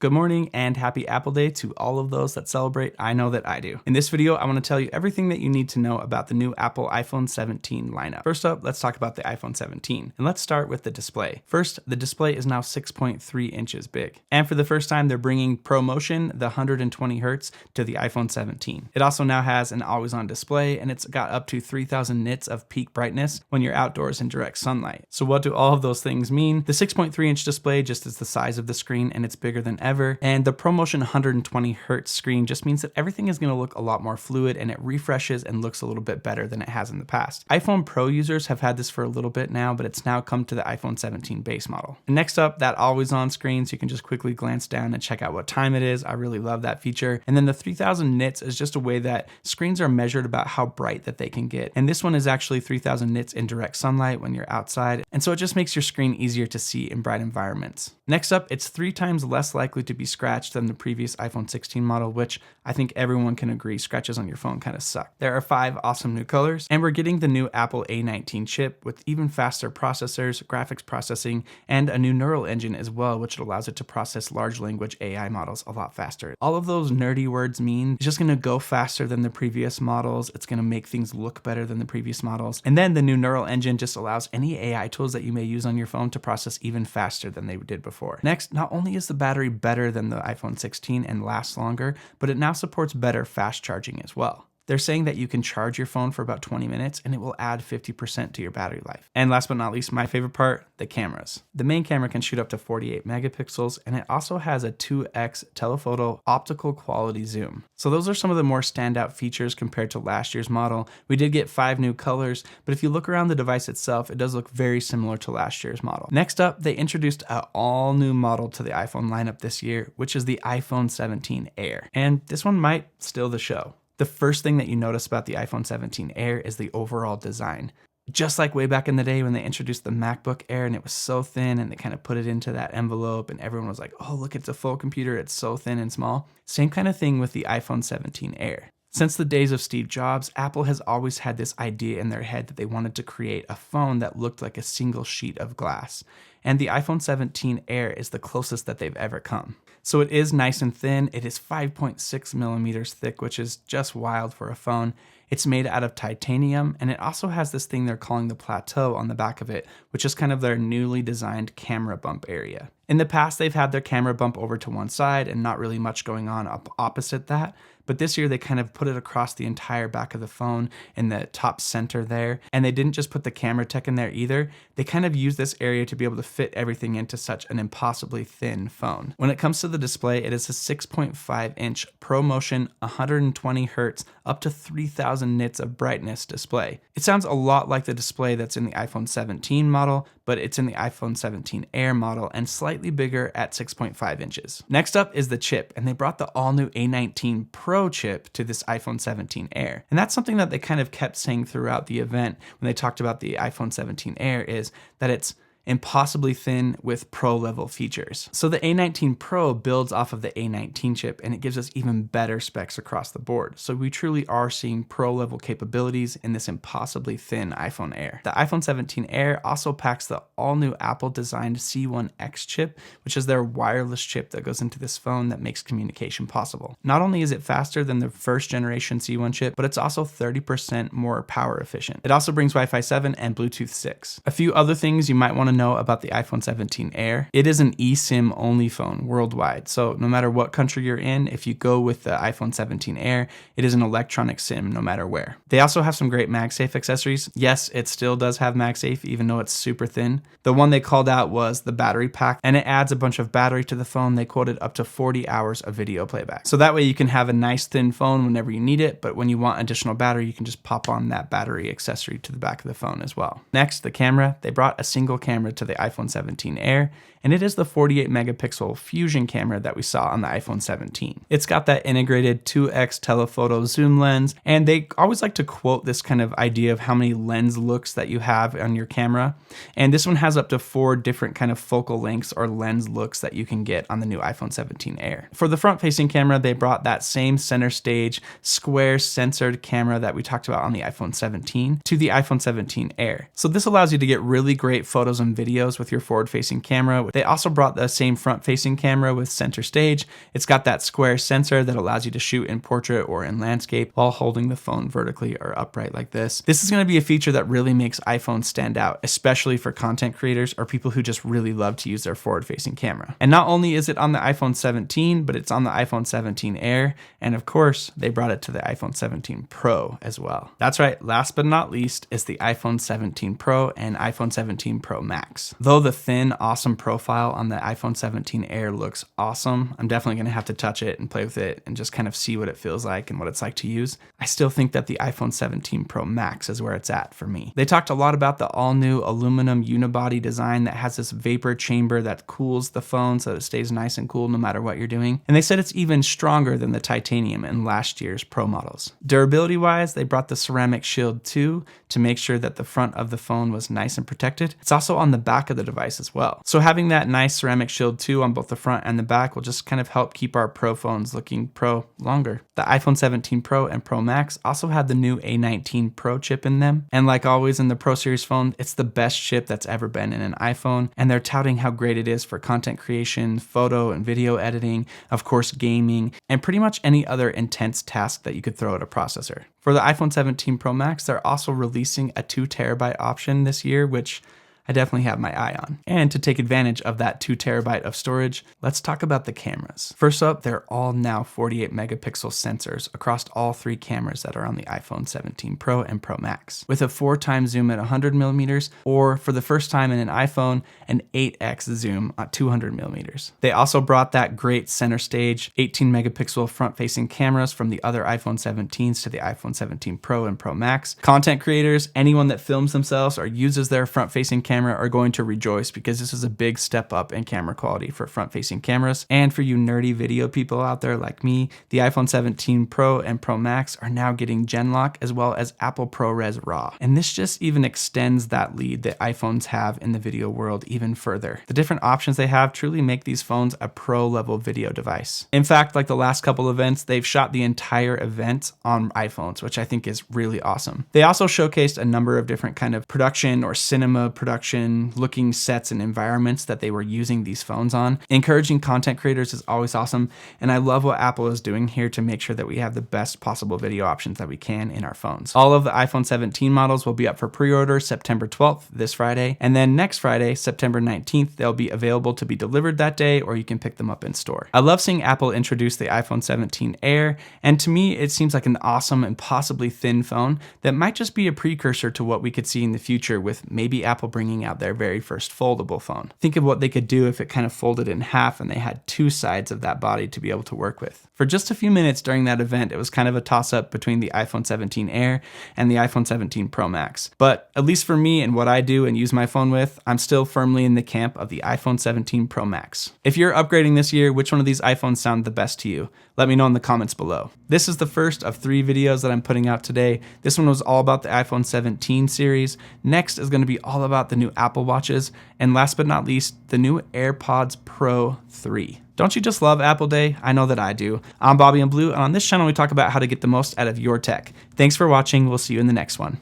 Good morning and happy Apple Day to all of those that celebrate. I know that I do. In this video, I want to tell you everything that you need to know about the new Apple iPhone 17 lineup. First up, let's talk about the iPhone 17. And let's start with the display. First, the display is now 6.3 inches big. And for the first time, they're bringing ProMotion, the 120 Hz, to the iPhone 17. It also now has an always-on display, and it's got up to 3000 nits of peak brightness when you're outdoors in direct sunlight. So what do all of those things mean? The 6.3 inch display just is the size of the screen, and it's bigger than ever. And the ProMotion 120 Hz screen just means that everything is going to look a lot more fluid, and it refreshes and looks a little bit better than it has in the past. iPhone Pro users have had this for a little bit now, but it's now come to the iPhone 17 base model. And next up, that always on screen, so you can just quickly glance down and check out what time it is. I really love that feature. And then the 3000 nits is just a way that screens are measured about how bright that they can get. And this one is actually 3000 nits in direct sunlight when you're outside. And so it just makes your screen easier to see in bright environments. Next up, it's 3 times less likely to be scratched than the previous iPhone 16 model, which I think everyone can agree scratches on your phone kind of suck. There are 5 awesome new colors, and we're getting the new Apple A19 chip with even faster processors, graphics processing, and a new neural engine as well, which allows it to process large language AI models a lot faster. All of those nerdy words mean it's just going to go faster than the previous models. It's going to make things look better than the previous models. And then the new neural engine just allows any AI tools that you may use on your phone to process even faster than they did before. Next, not only is the battery better than the iPhone 16 and lasts longer, but it now supports better fast charging as well. They're saying that you can charge your phone for about 20 minutes and it will add 50% to your battery life. And last but not least, my favorite part, the cameras. The main camera can shoot up to 48 megapixels, and it also has a 2x telephoto optical quality zoom. So those are some of the more standout features compared to last year's model. We did get 5 new colors, but if you look around the device itself, it does look very similar to last year's model. Next up, they introduced an all new model to the iPhone lineup this year, which is the iPhone 17 Air. And this one might steal the show. The first thing that you notice about the iPhone 17 Air is the overall design. Just like way back in the day when they introduced the MacBook Air and it was so thin and they kind of put it into that envelope and everyone was like, oh, look, it's a full computer, it's so thin and small. Same kind of thing with the iPhone 17 Air. Since the days of Steve Jobs, Apple has always had this idea in their head that they wanted to create a phone that looked like a single sheet of glass. And the iPhone 17 Air is the closest that they've ever come. So it is nice and thin. It is 5.6 millimeters thick, which is just wild for a phone. It's made out of titanium, and it also has this thing they're calling the plateau on the back of it, which is kind of their newly designed camera bump area. In the past, they've had their camera bump over to one side and not really much going on opposite that. But this year they kind of put it across the entire back of the phone in the top center there. And they didn't just put the camera tech in there either. They kind of used this area to be able to fit everything into such an impossibly thin phone. When it comes to the display, it is a 6.5 inch ProMotion 120 Hz up to 3000 nits of brightness display. It sounds a lot like the display that's in the iPhone 17 model, but it's in the iPhone 17 Air model and slightly bigger at 6.5 inches. Next up is the chip, and they brought the all-new A19 Pro chip to this iPhone 17 Air. And that's something that they kind of kept saying throughout the event when they talked about the iPhone 17 Air, is that it's impossibly thin with pro level features. So the A19 Pro builds off of the A19 chip, and it gives us even better specs across the board. So we truly are seeing pro level capabilities in this impossibly thin iPhone Air. The iPhone 17 Air also packs the all new Apple designed C1X chip, which is their wireless chip that goes into this phone that makes communication possible. Not only is it faster than the first generation C1 chip, but it's also 30% more power efficient. It also brings Wi-Fi 7 and Bluetooth 6. A few other things you might want to know about the iPhone 17 Air. It is an eSIM-only phone worldwide. So no matter what country you're in, if you go with the iPhone 17 Air, it is an electronic SIM no matter where. They also have some great MagSafe accessories. Yes, it still does have MagSafe, even though it's super thin. The one they called out was the battery pack, and it adds a bunch of battery to the phone. They quoted up to 40 hours of video playback. So that way you can have a nice thin phone whenever you need it, but when you want additional battery, you can just pop on that battery accessory to the back of the phone as well. Next, the camera. They brought a single camera to the iPhone 17 Air, and it is the 48 megapixel fusion camera that we saw on the iPhone 17. It's got that integrated 2x telephoto zoom lens, and they always like to quote this kind of idea of how many lens looks that you have on your camera. And this one has up to 4 different kind of focal lengths or lens looks that you can get on the new iPhone 17 Air. For the front-facing camera, they brought that same center stage square sensored camera that we talked about on the iPhone 17 to the iPhone 17 Air. So this allows you to get really great photos and videos with your forward-facing camera Pro. They also brought the same front-facing camera with center stage. It's got that square sensor that allows you to shoot in portrait or in landscape while holding the phone vertically or upright like this. This is going to be a feature that really makes iPhones stand out, especially for content creators or people who just really love to use their forward-facing camera. And not only is it on the iPhone 17, but it's on the iPhone 17 Air, and of course, they brought it to the iPhone 17 Pro as well. That's right, last but not least is the iPhone 17 Pro and iPhone 17 Pro Max. Though the thin, awesome profile on the iPhone 17 Air looks awesome, I'm definitely going to have to touch it and play with it and just kind of see what it feels like and what it's like to use. I still think that the iPhone 17 Pro Max is where it's at for me. They talked a lot about the all-new aluminum unibody design that has this vapor chamber that cools the phone so that it stays nice and cool no matter what you're doing. And they said it's even stronger than the titanium in last year's Pro models. Durability-wise, they brought the ceramic shield too to make sure that the front of the phone was nice and protected. It's also on the back of the device as well. So having that nice ceramic shield too on both the front and the back will just kind of help keep our Pro phones looking Pro longer. The iPhone 17 Pro and Pro Max also had the new A19 Pro chip in them. And like always in the Pro Series phone, it's the best chip that's ever been in an iPhone. And they're touting how great it is for content creation, photo and video editing, of course gaming, and pretty much any other intense task that you could throw at a processor. For the iPhone 17 Pro Max, they're also releasing a 2TB option this year, which I definitely have my eye on. And to take advantage of that 2TB of storage, let's talk about the cameras. First up, they're all now 48 megapixel sensors across all three cameras that are on the iPhone 17 Pro and Pro Max, with a 4x zoom at 100mm, or for the first time in an iPhone, an 8x zoom at 200mm. They also brought that great center stage 18 megapixel front-facing cameras from the other iPhone 17s to the iPhone 17 Pro and Pro Max. Content creators, anyone that films themselves or uses their front-facing camera are going to rejoice because this is a big step up in camera quality for front-facing cameras. And for you nerdy video people out there like me, the iPhone 17 Pro and Pro Max are now getting GenLock as well as Apple ProRes RAW. And this just even extends that lead that iPhones have in the video world even further. The different options they have truly make these phones a pro-level video device. In fact, like the last couple events, they've shot the entire event on iPhones, which I think is really awesome. They also showcased a number of different kind of production or cinema production looking sets and environments that they were using these phones on. Encouraging content creators is always awesome, and I love what Apple is doing here to make sure that we have the best possible video options that we can in our phones. All of the iPhone 17 models will be up for pre-order September 12th, this Friday, and then next Friday, September 19th, they'll be available to be delivered that day, or you can pick them up in store. I love seeing Apple introduce the iPhone 17 Air, and to me, it seems like an awesome and possibly thin phone that might just be a precursor to what we could see in the future with maybe Apple bringing out their very first foldable phone. Think of what they could do if it kind of folded in half and they had two sides of that body to be able to work with. For just a few minutes during that event, it was kind of a toss-up between the iPhone 17 Air and the iPhone 17 Pro Max. But at least for me and what I do and use my phone with, I'm still firmly in the camp of the iPhone 17 Pro Max. If you're upgrading this year, which one of these iPhones sound the best to you? Let me know in the comments below. This is the first of 3 videos that I'm putting out today. This one was all about the iPhone 17 series. Next is going to be all about the new Apple Watches. And last but not least, the new AirPods Pro 3. Don't you just love Apple Day? I know that I do. I'm BobbyInBlue, and on this channel we talk about how to get the most out of your tech. Thanks for watching. We'll see you in the next one.